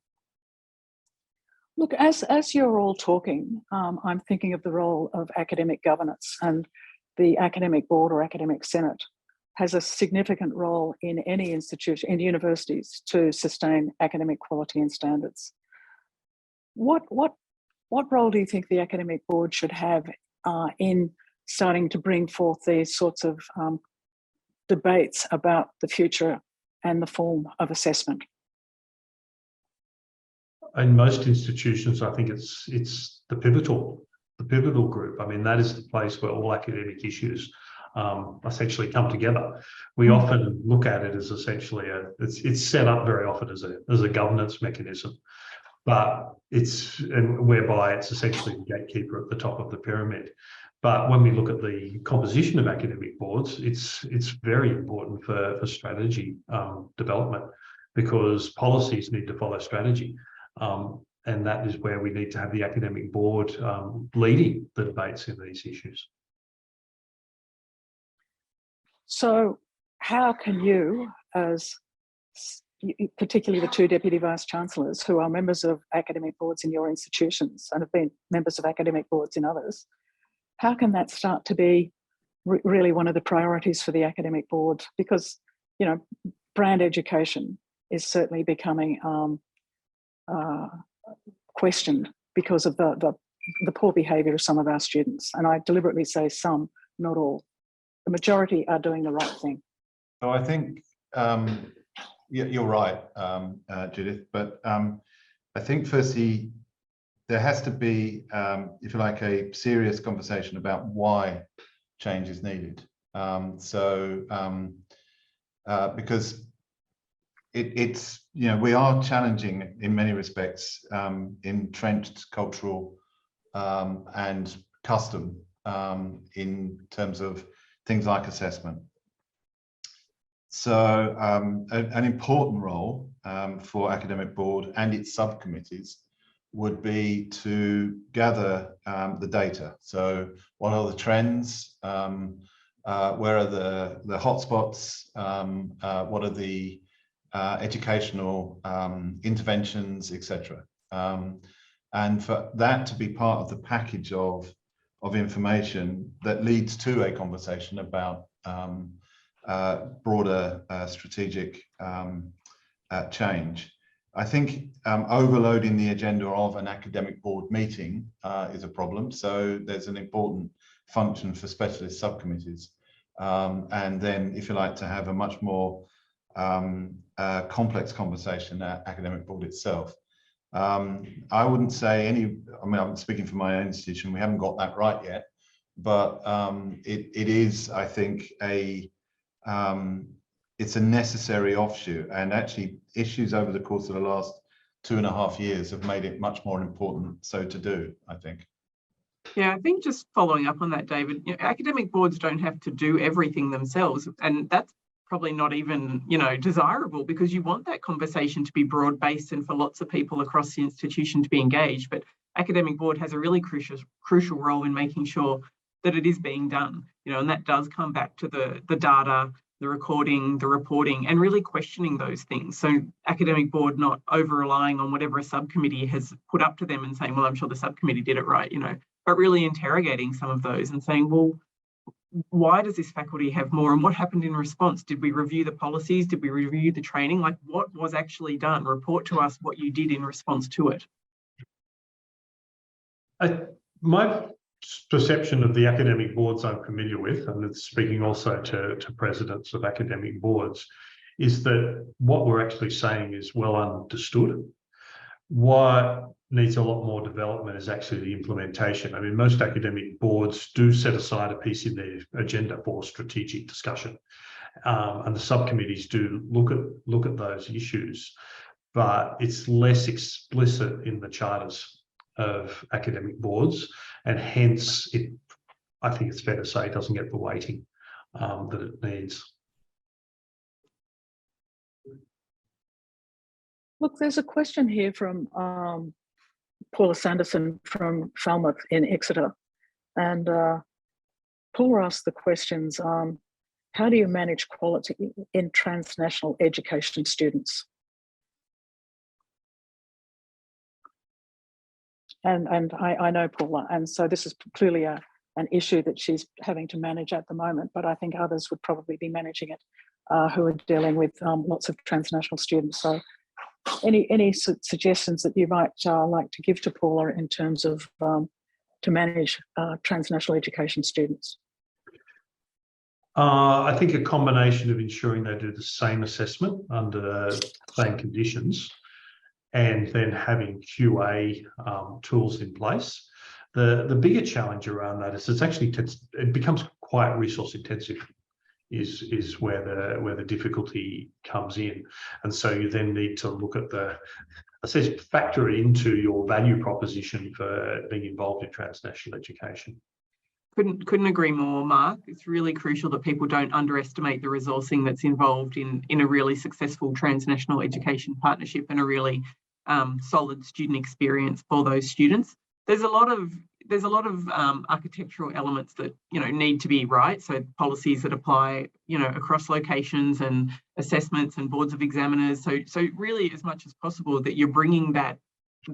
Look, as you're all talking, I'm thinking of the role of academic governance, and the academic board or academic senate has a significant role in any institution, in universities, to sustain academic quality and standards. What role do you think the academic board should have in starting to bring forth these sorts of debates about the future and the form of assessment? In most institutions, I think it's the pivotal group. I mean, that is the place where all academic issues essentially come together. We often look at it as essentially it's set up very often as a governance mechanism, but whereby it's essentially the gatekeeper at the top of the pyramid. But when we look at the composition of academic boards, it's very important for strategy development, because policies need to follow strategy. And that is where we need to have the academic board leading the debates in these issues. So how can you, as particularly the two deputy vice-chancellors who are members of academic boards in your institutions and have been members of academic boards in others, how can that start to be really one of the priorities for the academic board? Because, you know, brand education is certainly becoming questioned because of the poor behaviour of some of our students. And I deliberately say some, not all. The majority are doing the right thing. So I think you're right, Judyth, but I think firstly, there has to be, if you like, a serious conversation about why change is needed. Because it's, you know, we are challenging in many respects entrenched cultural and custom in terms of things like assessment. So an important role for academic board and its subcommittees would be to gather the data. So what are the trends? Where are the hotspots? What are the educational interventions, etc. And for that to be part of the package of information that leads to a conversation about broader strategic change. I think overloading the agenda of an academic board meeting is a problem. So there's an important function for specialist subcommittees. And then, if you like, to have a much more complex conversation at academic board itself. I wouldn't say I mean, I'm speaking for my own institution, we haven't got that right yet, but it is, I think, it's a necessary offshoot, and actually issues over the course of the last 2.5 years have made it much more important so to do, I think. Yeah, I think just following up on that, David, academic boards don't have to do everything themselves, and that's probably not even, desirable, because you want that conversation to be broad-based and for lots of people across the institution to be engaged. But academic board has a really crucial role in making sure that it is being done, and that does come back to the data, the recording, the reporting, and really questioning those things. So academic board not over-relying on whatever a subcommittee has put up to them and saying, well, I'm sure the subcommittee did it right, but really interrogating some of those and saying, well, why does this faculty have more, and what happened in response? Did we review the policies? Did we review the training? Like, what was actually done? Report to us what you did in response to it. My perception of the academic boards I'm familiar with, and it's speaking also to presidents of academic boards, is that what we're actually saying is well understood. What needs a lot more development is actually the implementation. I mean, most academic boards do set aside a piece in their agenda for strategic discussion, and the subcommittees do look at those issues, but it's less explicit in the charters of academic boards, and hence I think it's fair to say it doesn't get the weighting that it needs. Look, there's a question here from Paula Sanderson from Falmouth in Exeter. And Paula asked the questions, how do you manage quality in transnational education students? And I know Paula, and so this is clearly an issue that she's having to manage at the moment, but I think others would probably be managing it who are dealing with lots of transnational students. So any suggestions that you might like to give to Paula in terms of to manage transnational education students? I think a combination of ensuring they do the same assessment under the same conditions, and then having QA tools in place. The bigger challenge around that is it becomes quite resource intensive. Is where the difficulty comes in, and so you then need to look at factor it into your value proposition for being involved in transnational education. Couldn't agree more, Mark. It's really crucial that people don't underestimate the resourcing that's involved in a really successful transnational education partnership and a really solid student experience for those students. There's a lot of architectural elements that need to be right. So policies that apply across locations and assessments and boards of examiners. So really, as much as possible, that you're bringing that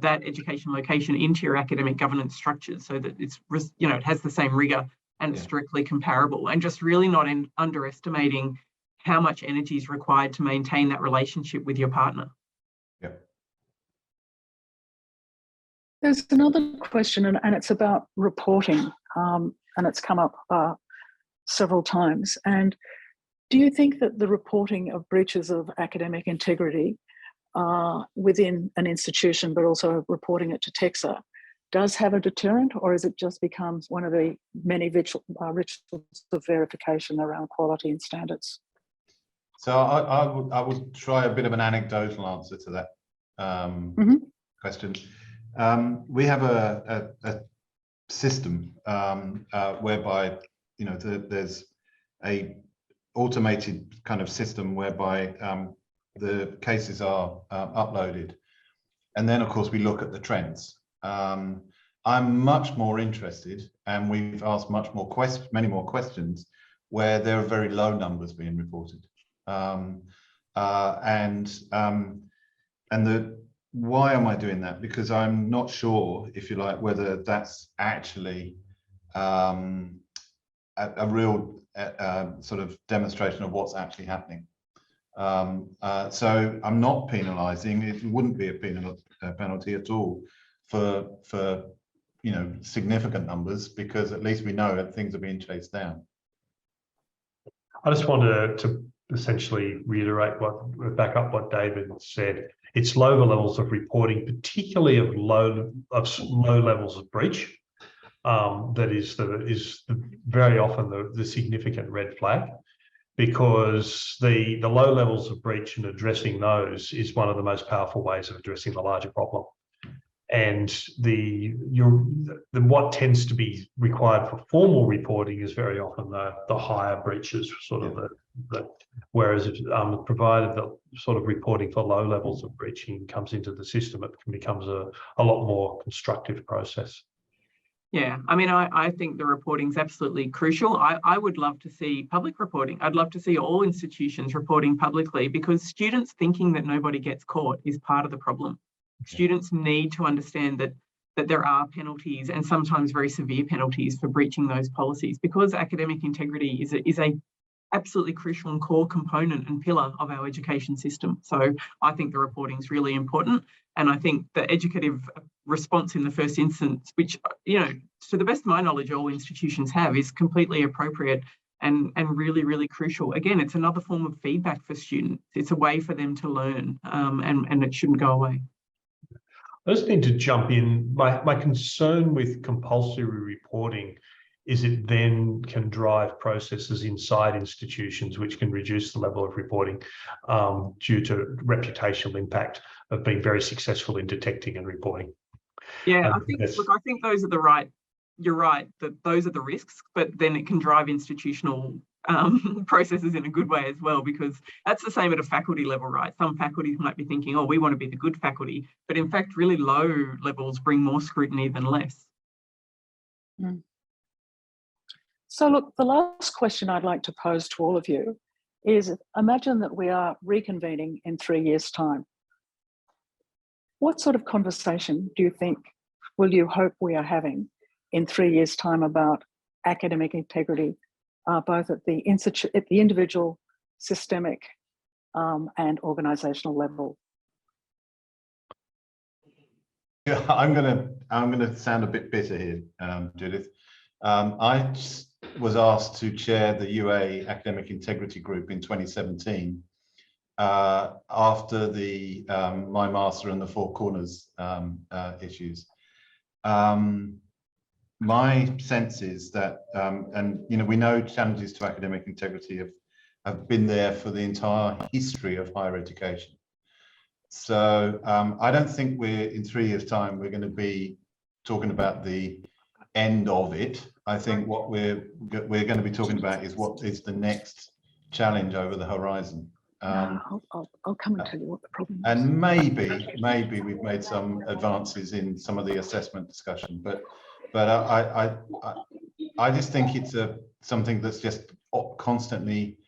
education location into your academic governance structures, so that it's it has the same rigor and it's strictly comparable, and just really not underestimating how much energy is required to maintain that relationship with your partner. Yep. There's another question, and it's about reporting, and it's come up several times. And do you think that the reporting of breaches of academic integrity within an institution, but also reporting it to TEQSA, does have a deterrent, or is it just becomes one of the many rituals of verification around quality and standards? So I would try a bit of an anecdotal answer to that question. We have a system whereby there's a automated kind of system whereby the cases are uploaded, and then of course we look at the trends. I'm much more interested, and we've asked many more questions where there are very low numbers being reported, why am I doing that? Because I'm not sure, if you like, whether that's actually a real sort of demonstration of what's actually happening. So I'm not penalising. It wouldn't be a penalty at all for significant numbers, because at least we know that things are being chased down. I just wanted to essentially back up what David said. It's lower levels of reporting, particularly of low levels of breach. That is very often the significant red flag, because the low levels of breach and addressing those is one of the most powerful ways of addressing the larger problem. And what tends to be required for formal reporting is very often the higher breaches, sort of whereas if provided the sort of reporting for low levels of breaching comes into the system, it becomes a lot more constructive process. Yeah, I mean, I think the reporting is absolutely crucial. I would love to see public reporting. I'd love to see all institutions reporting publicly, because students thinking that nobody gets caught is part of the problem. Students need to understand that there are penalties, and sometimes very severe penalties, for breaching those policies, because academic integrity is a absolutely crucial and core component and pillar of our education system. So I think the reporting is really important. And I think the educative response in the first instance, which, you know, to the best of my knowledge, all institutions have, is completely appropriate and really, really crucial. Again, it's another form of feedback for students. It's a way for them to learn, and it shouldn't go away. I just need to jump in. My concern with compulsory reporting is it then can drive processes inside institutions which can reduce the level of reporting due to reputational impact of being very successful in detecting and reporting. Yeah, I think those are the right, you're right, that those are the risks, but then it can drive institutional processes in a good way as well, because that's the same at a faculty level, right? Some faculties might be thinking, oh, we want to be the good faculty, but in fact, really low levels bring more scrutiny than less. Mm. So look, the last question I'd like to pose to all of you is, imagine that we are reconvening in 3 years' time. What sort of conversation do you think, will you hope we are having in 3 years' time about academic integrity, both at the individual, systemic, and organisational level? Yeah, I'm gonna sound a bit bitter here, Judyth. I was asked to chair the UA Academic Integrity Group in 2017 after the My Master and the Four Corners issues. My sense is that, and you know, we know challenges to academic integrity have been there for the entire history of higher education. So I don't think in 3 years' time we're going to be talking about the end of it. I think what we're going to be talking about is what is the next challenge over the horizon. I'll come and tell you what the problem is. And maybe we've made some advances in some of the assessment discussion, but I just think it's something that's just constantly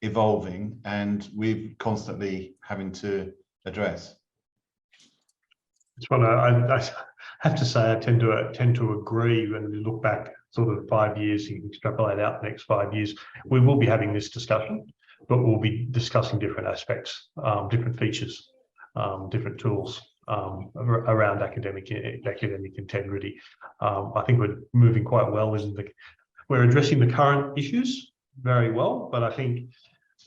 evolving, and we're constantly having to address. I have to say, I tend to agree. When we look back sort of 5 years, you can extrapolate out the next 5 years, we will be having this discussion, but we'll be discussing different aspects, different features, different tools around academic integrity. I think we're moving quite well. We're addressing the current issues very well, but I think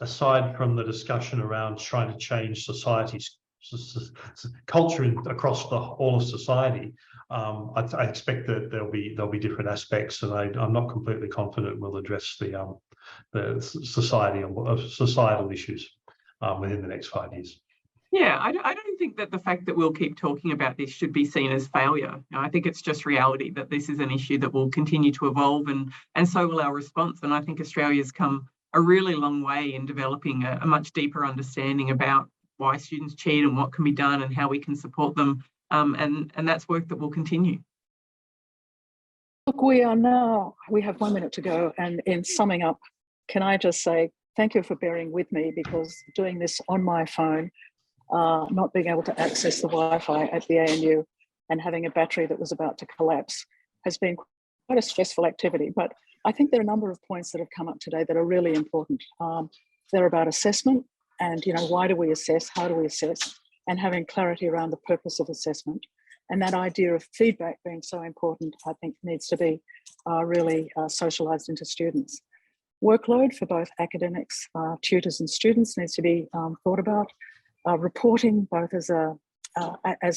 aside from the discussion around trying to change society's culture across all of society, I expect that there'll be different aspects, and I'm not completely confident we'll address the societal issues within the next 5 years. Yeah, I don't think that the fact that we'll keep talking about this should be seen as failure. You know, I think it's just reality that this is an issue that will continue to evolve, and so will our response. And I think Australia's come a really long way in developing a much deeper understanding about why students cheat and what can be done and how we can support them. And that's work that will continue. Look, we have 1 minute to go. And in summing up, can I just say thank you for bearing with me, because doing this on my phone, not being able to access the Wi-Fi at the ANU and having a battery that was about to collapse has been quite a stressful activity. But I think there are a number of points that have come up today that are really important. They're about assessment and, you know, why do we assess, how do we assess, and having clarity around the purpose of assessment. And that idea of feedback being so important, I think, needs to be really socialised into students. workload for both academics, tutors and students needs to be thought about. Reporting both as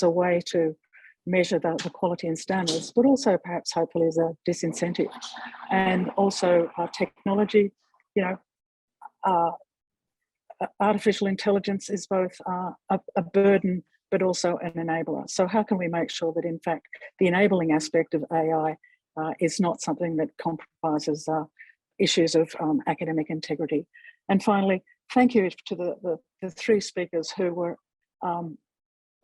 a way to measure the quality and standards, but also perhaps hopefully as a disincentive. And also technology, artificial intelligence is both a burden but also an enabler. So how can we make sure that in fact the enabling aspect of AI is not something that compromises issues of academic integrity? And finally, thank you to the three speakers who were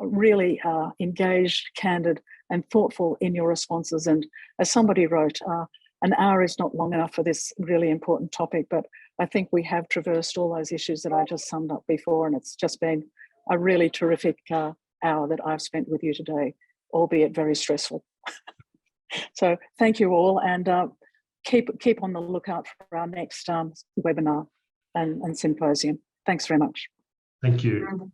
really engaged, candid and thoughtful in your responses. And as somebody wrote, an hour is not long enough for this really important topic, but I think we have traversed all those issues that I just summed up before, and it's just been a really terrific hour that I've spent with you today, albeit very stressful. So thank you all, and keep on the lookout for our next webinar and symposium. Thanks very much. Thank you.